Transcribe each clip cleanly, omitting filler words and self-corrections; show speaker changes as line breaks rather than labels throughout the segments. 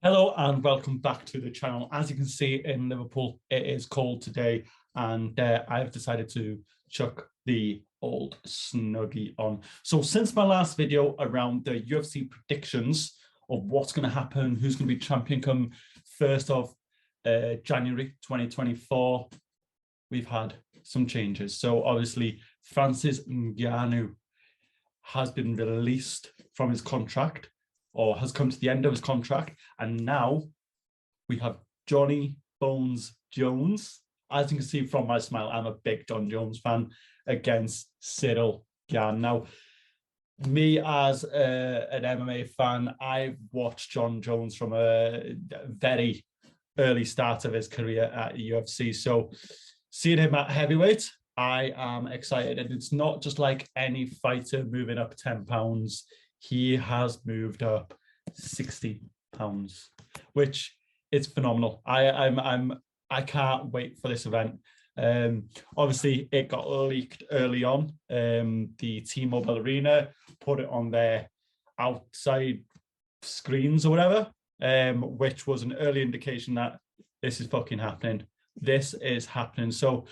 Hello and welcome back to the channel. As you can see in Liverpool, it is cold today and I've decided to chuck the old Snuggie on. So since my last video around the UFC predictions of what's going to happen, who's going to be champion come 1st of January 2024, we've had some changes. So obviously Francis Ngannou has been released from his contract, or has come to the end of his contract, and now we have Johnny Bones Jones. As you can see from my smile, I'm a big John Jones fan, against Cyril Gane. Now, me as an MMA fan, I've watched John Jones from a very early start of his career at UFC. So seeing him at heavyweight, I am excited. And it's not just like any fighter moving up 10 pounds. He has moved up 60 pounds, which is phenomenal. I can't wait for this event. Obviously, it got leaked early on. The T-Mobile Arena put it on their outside screens or whatever, which was an early indication that this is fucking happening. This is happening. So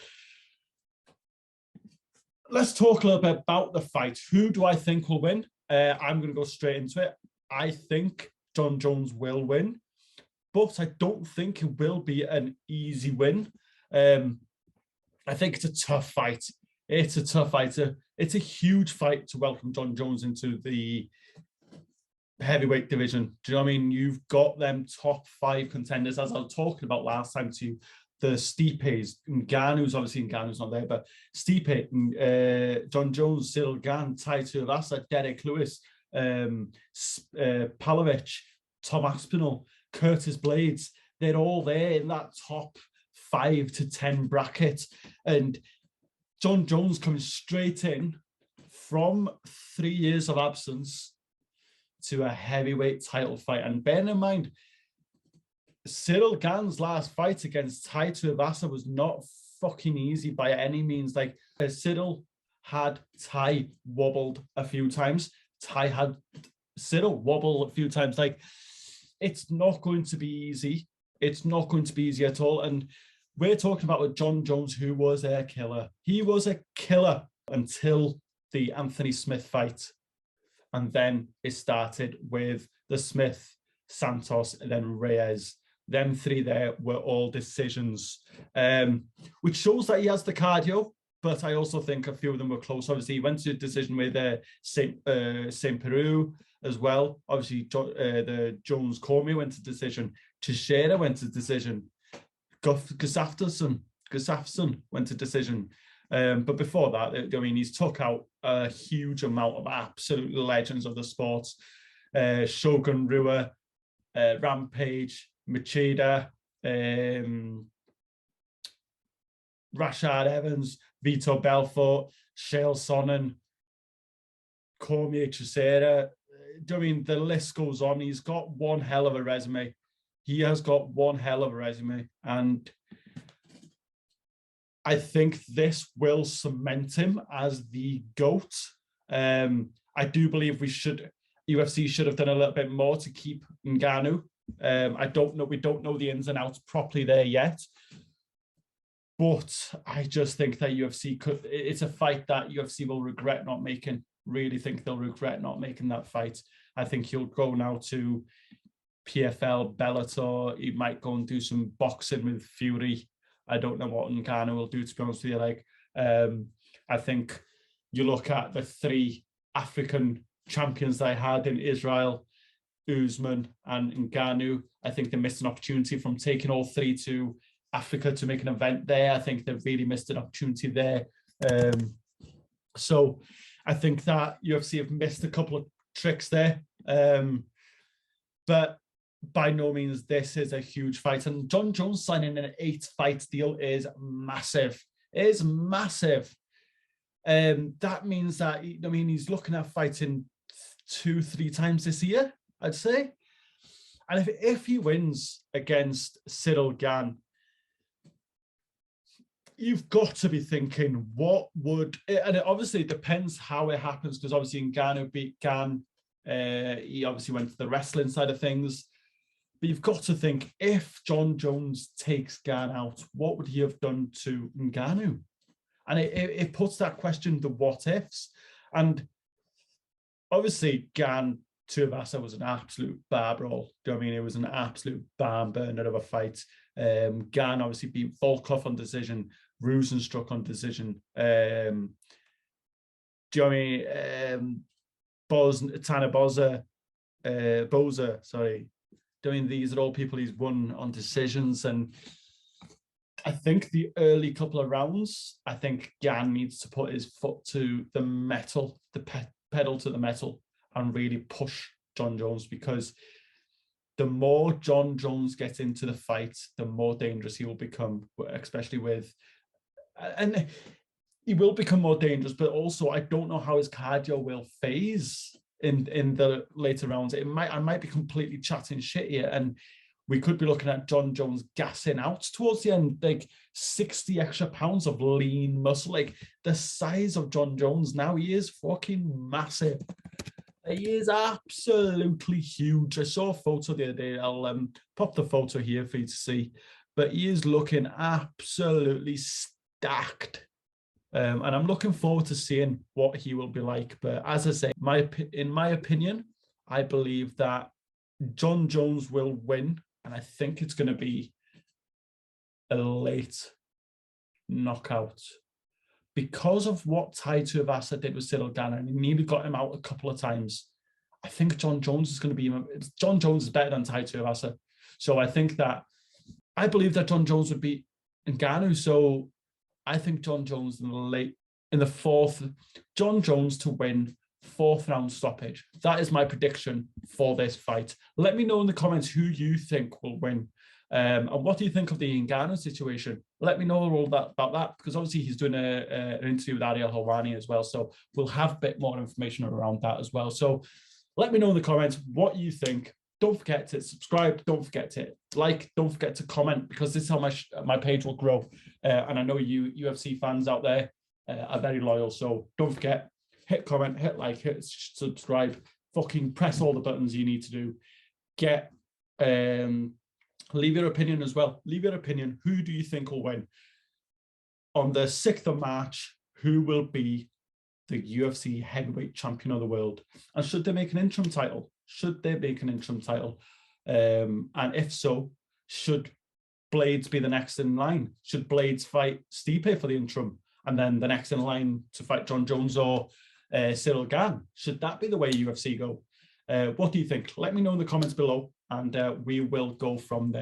let's talk a little bit about the fight. Who do I think will win? I'm going to go straight into it. I think John Jones will win, but I don't think it will be an easy win. I think it's a tough fight. It's a tough fight. It's a huge fight to welcome John Jones into the heavyweight division. Do you know what I mean? You've got them top 5 contenders, as I was talking about last time to you. The Stipes, Ngannou's obviously Ngannou's not there, but Stipe, John Jones, Cyril Gane, Tai Tuivasa, Derek Lewis, Pavlovich, Tom Aspinall, Curtis Blades, they're all there in that top 5 to 10 bracket. And John Jones coming straight in from 3 years of absence to a heavyweight title fight. And bear in mind, Cyril Gane's last fight against Tai Tuivasa was not fucking easy by any means. Like, Cyril had Tai wobbled a few times. Tai had Cyril wobble a few times. Like, it's not going to be easy. It's not going to be easy at all. And we're talking about a John Jones who was a killer. He was a killer until the Anthony Smith fight. And then it started with the Smith, Santos, and then Reyes. Them 3 there were all decisions, which shows that he has the cardio, but I also think a few of them were close. Obviously, he went to a decision with Saint Peru as well. Obviously, the Jones Cormier went to decision. Teixeira went to decision. Gustafsson went to decision. But before that, I mean, he's took out a huge amount of absolute legends of the sport. Shogun Rua, Rampage, Machida, Rashad Evans, Vito Belfort, Chael Sonnen, Cormier, Teixeira. I mean, the list goes on. He's got one hell of a resume. He has got one hell of a resume. And I think this will cement him as the GOAT. I do believe UFC should have done a little bit more to keep Ngannou. I don't know. We don't know the ins and outs properly there yet, but I just think that UFC it's a fight that UFC will regret not making. Really think they'll regret not making that fight. I think he'll go now to PFL, Bellator. He might go and do some boxing with Fury. I don't know what Ngannou will do, to be honest with you. Like, I think you look at the 3 African champions they had in Israel, Usman and Ngannou. I think they missed an opportunity from taking all 3 to Africa to make an event there. I think they've really missed an opportunity there. So I think that UFC have missed a couple of tricks there. But by no means, this is a huge fight. And John Jones signing an 8-fight deal is massive. It is massive. That means that, I mean, he's looking at fighting 2-3 times this year, I'd say. And if he wins against Cyril Gane, you've got to be thinking, what would... And it obviously depends how it happens, because obviously Ngannou beat Gane. He obviously went to the wrestling side of things. But you've got to think, if John Jones takes Gane out, what would he have done to Ngannou? And it puts that question, the what ifs. And obviously, Gane Tuivasa was an absolute bar brawl. Do you know what I mean? It was an absolute barn burner of a fight. Gane obviously beat Volkov on decision, Rosenstruck on decision. Do you know what I mean? Tana Boza, sorry. Doing these are all people he's won on decisions. And I think the early couple of rounds, I think Gane needs to put his foot to the metal, the pedal to the metal, and really push John Jones, because the more John Jones gets into the fight, the more dangerous he will become, especially with, and he will become more dangerous, but also I don't know how his cardio will phase in the later rounds. I might be completely chatting shit here, and we could be looking at John Jones gassing out towards the end, like 60 extra pounds of lean muscle. Like the size of John Jones now, he is fucking massive. He is absolutely huge. I saw a photo the other day. I'll pop the photo here for you to see, but he is looking absolutely stacked. And I'm looking forward to seeing what he will be like. But as I say, in my opinion, I believe that John Jones will win, and I think it's going to be a late knockout. Because of what Tai Tuivasa did with Cyril Gane, and he nearly got him out a couple of times, I think John Jones is going to be... John Jones is better than Tai Tuivasa. So I believe that John Jones would beat Ngannou. So I think John Jones in the fourth, John Jones to win, fourth round stoppage. That is my prediction for this fight. Let me know in the comments who you think will win. And what do you think of the Ngannou situation? Let me know all about that, because obviously he's doing an interview with Ariel Helwani as well. So we'll have a bit more information around that as well. So let me know in the comments what you think. Don't forget to subscribe. Don't forget to like. Don't forget to comment, because this is how my page will grow. And I know you UFC fans out there are very loyal. So don't forget, hit comment, hit like, hit subscribe. Fucking press all the buttons you need to do. Leave your opinion as well. Leave your opinion. Who do you think will win? On the 6th of March, who will be the UFC heavyweight champion of the world? And should they make an interim title? Should they make an interim title? And if so, should Blades be the next in line? Should Blades fight Stipe for the interim, and then the next in line to fight John Jones or Cyril Gane? Should that be the way UFC go? What do you think? Let me know in the comments below, and we will go from there.